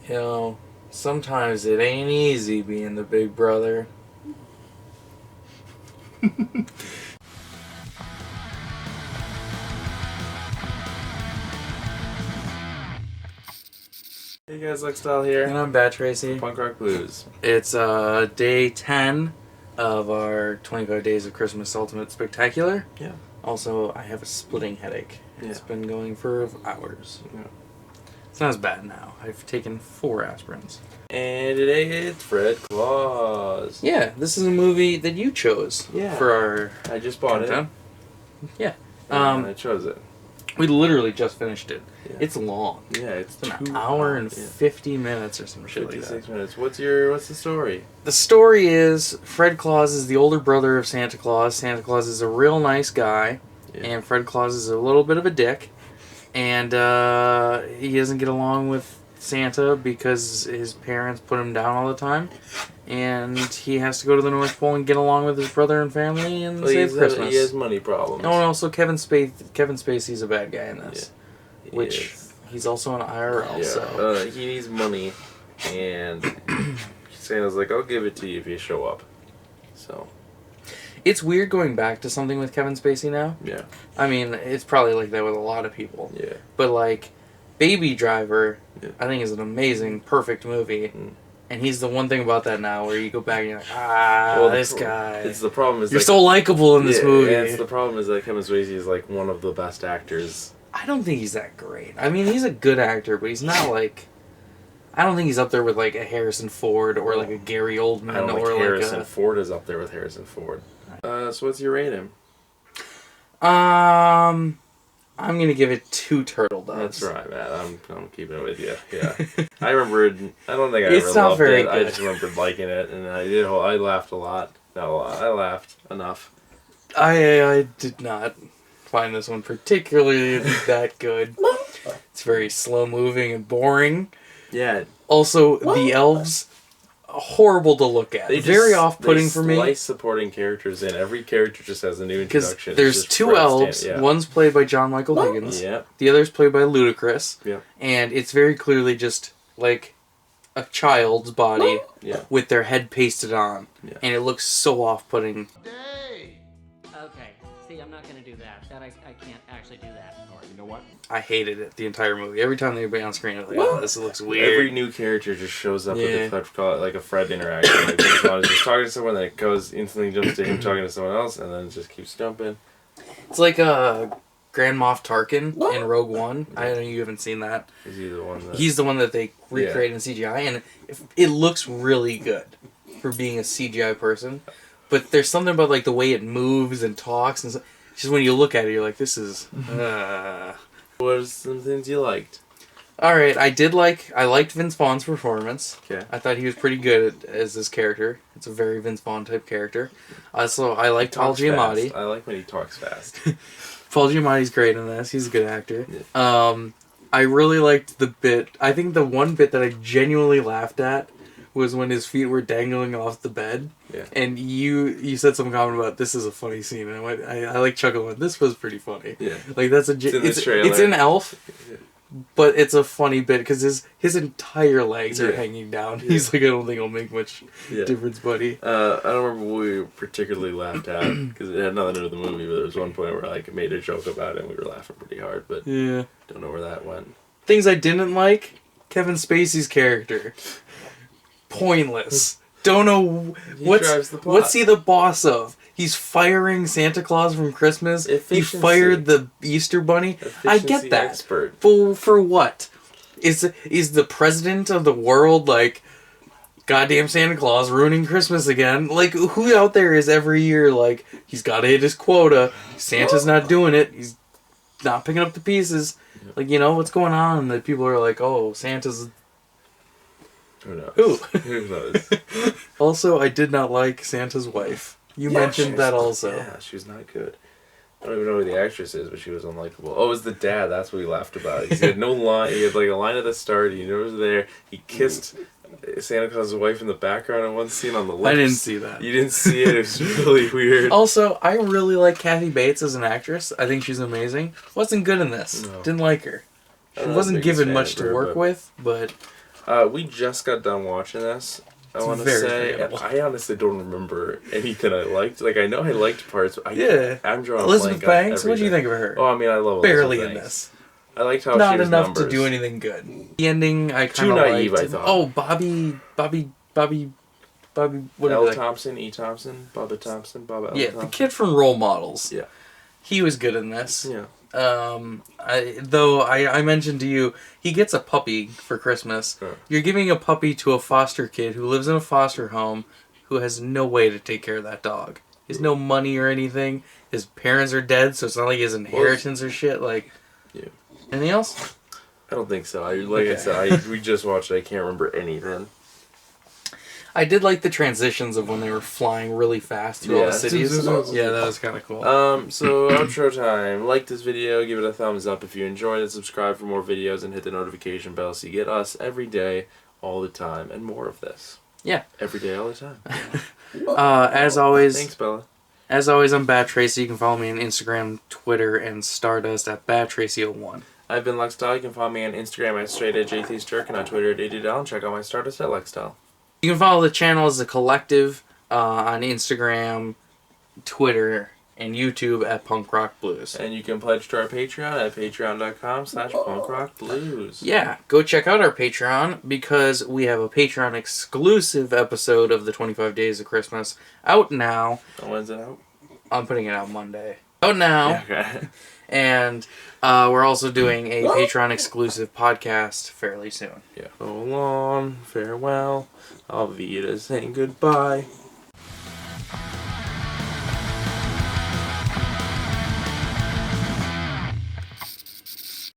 You know, sometimes it ain't easy being the big brother. Hey guys, Lifestyle here. And I'm Bat Tracy. Punk Rock Blues. It's day 10 of our 25 Days of Christmas Ultimate Spectacular. Yeah. Also, I have a splitting headache. It's been going for hours. Yeah. It's not as bad now. I've taken 4 aspirins. And today it's Fred Claus. Yeah, this is a movie that you chose for our I just bought countdown. it. Yeah. And I chose it. We literally just finished it. Yeah. It's long. Yeah, it's an hour and 50 minutes or some shit like that. 56 minutes. What's the story? The story is Fred Claus is the older brother of Santa Claus. Santa Claus is a real nice guy, and Fred Claus is a little bit of a dick, and he doesn't get along with Santa because his parents put him down all the time, and he has to go to the North Pole and get along with his brother and family and save Christmas. He has money problems. Oh, and also Kevin Spacey's a bad guy in this, which he's also an IRL. Yeah, so he needs money, and Santa's like, "I'll give it to you if you show up." So it's weird going back to something with Kevin Spacey now. yeah, I mean, it's probably like that with a lot of people. yeah. But like, Baby Driver, I think is an amazing, perfect movie. And he's the one thing about that now where you go back and you're like, this guy. It's the problem is you're so likable in this movie. Yeah, it's the problem is that Kevin Spacey is like one of the best actors. I don't think he's that great. I mean, he's a good actor, but he's not like. I don't think he's up there with like a Harrison Ford or like a Gary Oldman I don't or think like Harrison Ford is up there with Harrison Ford. So what's your rating? I'm gonna give it 2 turtle doves. That's right, Matt. I'm keeping it with you. Yeah, I remembered. I don't think I It's ever not loved very it. good. I just remembered liking it, and I did. I laughed a lot. Not a lot. I laughed enough. I did not find this one particularly that good. It's very slow moving and boring. Yeah. Also, the elves, horrible to look at. Very off-putting for me. They slice supporting characters in. Every character just has a new Because introduction. there's 2 elves. One's played by John Michael Higgins. Yeah. The other's played by Ludacris. Yeah. And it's very clearly just like a child's body with their head pasted on. Yeah. And it looks so off-putting. Okay, see, I'm not gonna do that. I can't actually do that. Alright, you know what? I hated it the entire movie. Every time they were on screen, I was like, oh, this looks weird. Every new character just shows up with a Fred, like a Fred interaction. Like James Bond is just talking to someone, then it goes instantly jumps to him talking to someone else, and then it just keeps jumping. It's like Grand Moff Tarkin in Rogue One. I know you haven't seen that. Is he the one that... He's the one that they recreated in CGI, and it looks really good for being a CGI person. But there's something about like the way it moves and talks, and just when you look at it, you're like, this is. What are some things you liked? All right, I liked Vince Vaughn's performance. Okay. I thought he was pretty good as this character. It's a very Vince Vaughn type character. So I liked Paul Giamatti. I like when he talks fast. Paul Giamatti's great in this. He's a good actor. Yeah. I really liked the bit. I think the one bit that I genuinely laughed at was when his feet were dangling off the bed. Yeah. And you said some comment about this is a funny scene, and I like chuckled. This was pretty funny. Yeah. Like that's it's in Elf, but it's a funny bit because his entire legs are hanging down. Yeah. He's like, I don't think it'll make much difference, buddy. I don't remember what we particularly laughed at because it had nothing to do with the movie, but there was one point where I made a joke about it and we were laughing pretty hard, but don't know where that went. Things I didn't like: Kevin Spacey's character. Pointless. Don't know what's he the boss of? He's firing Santa Claus from Christmas. He fired the Easter Bunny. I get that. Expert. For what? Is the president of the world like goddamn Santa Claus ruining Christmas again? Like who out there is every year like he's got to hit his quota. Santa's not doing it. He's not picking up the pieces. Like what's going on? And the people are like, oh, Santa's. Who knows? Who knows? Also, I did not like Santa's wife. You mentioned that also. Yeah, she was not good. I don't even know who the actress is, but she was unlikable. Oh, it was the dad. That's what we laughed about. He had no line. He had like a line at the start. He knew it was there. He kissed Santa Claus' wife in the background in one scene on the lips. I didn't see that. You didn't see it. It was really weird. Also, I really like Kathy Bates as an actress. I think she's amazing. Wasn't good in this. No. Didn't like her. She wasn't given much to work with, but We just got done watching this. I It's want to very say, forgettable. I honestly don't remember anything I liked. Like, I know I liked parts, but I'm drawing a Elizabeth blank on Banks, what do you everything. think of her? Oh, I mean, I love Barely Elizabeth in Banks. this. I liked how Not she was enough numbers. to do anything good. The ending, I kind Too of naive, liked. I thought. Oh, Bobby, whatever. L. Like, Thompson, E. Thompson, Baba Thompson, Baba L. yeah, Thompson. the kid from Role Models. Yeah. He was good in this. Yeah. I mentioned to you, he gets a puppy for Christmas. Huh. You're giving a puppy to a foster kid who lives in a foster home who has no way to take care of that dog. He has no money or anything. His parents are dead, so it's not like he has inheritance or shit. Like, Yeah. anything else? I don't think so. I Okay. said, we just watched it. I can't remember anything. I did like the transitions of when they were flying really fast through all the Yeah. cities. Yeah, that was kind of cool. So outro time. Like this video, give it a thumbs up if you enjoyed it, subscribe for more videos, and hit the notification bell so you get us every day, all the time, and more of this. Yeah. Every day, all the time. As always, Thanks, Bella. As always, I'm Bad Tracy. You can follow me on Instagram, Twitter, and Stardust at BadTracy01. I've been Lexstyle. You can follow me on Instagram at StraightEdgeAtheistJerk and on Twitter at ADDL, and check out my Stardust at Lexstyle. You can follow the channel as a collective on Instagram, Twitter, and YouTube at Punk Rock Blues. And you can pledge to our Patreon at patreon.com/punkrockblues. Yeah, go check out our Patreon because we have a Patreon exclusive episode of the 25 Days of Christmas out now. And when's it out? I'm putting it out Monday. Out now. Okay. And we're also doing a Patreon exclusive podcast fairly soon. Yeah. So long, farewell, Auf Wiedersehen, goodbye.